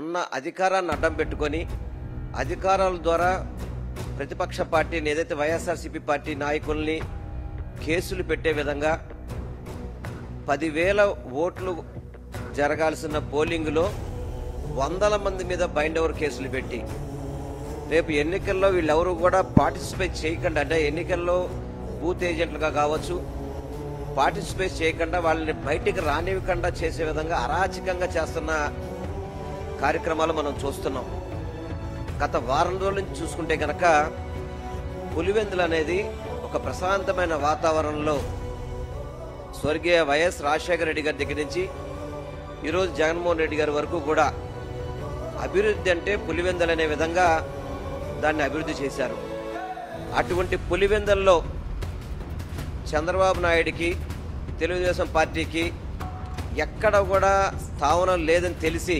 ఉన్న అధికారాన్ని అడ్డం పెట్టుకొని అధికారాల ద్వారా ప్రతిపక్ష పార్టీని ఏదైతే వైఎస్ఆర్సీపీ పార్టీ నాయకుల్ని కేసులు పెట్టే విధంగా 10,000 ఓట్లు జరగాల్సిన పోలింగ్లో వందల మంది మీద బైండ్ ఓవర్ కేసులు పెట్టి రేపు ఎన్నికల్లో వీళ్ళెవరూ కూడా పార్టిసిపేట్ చేయకుండా, అంటే ఎన్నికల్లో బూత్ ఏజెంట్లుగా కావచ్చు, పార్టిసిపేట్ చేయకుండా వాళ్ళని బయటికి రానివ్వకుండా చేసే విధంగా అరాచకంగా చేస్తున్న కార్యక్రమాలు మనం చూస్తున్నాం. గత వారం రోజుల నుంచి చూసుకుంటే కనుక పులివెందులు అనేది ఒక ప్రశాంతమైన వాతావరణంలో స్వర్గీయ వైఎస్ రాజశేఖర రెడ్డి గారి దగ్గర నుంచి ఈరోజు జగన్మోహన్ రెడ్డి గారి వరకు కూడా అభివృద్ధి అంటే పులివెందులు అనే విధంగా దాన్ని అభివృద్ధి చేశారు. అటువంటి పులివెందుల్లో చంద్రబాబు నాయుడికి, తెలుగుదేశం పార్టీకి ఎక్కడ కూడా స్థావరం లేదని తెలిసి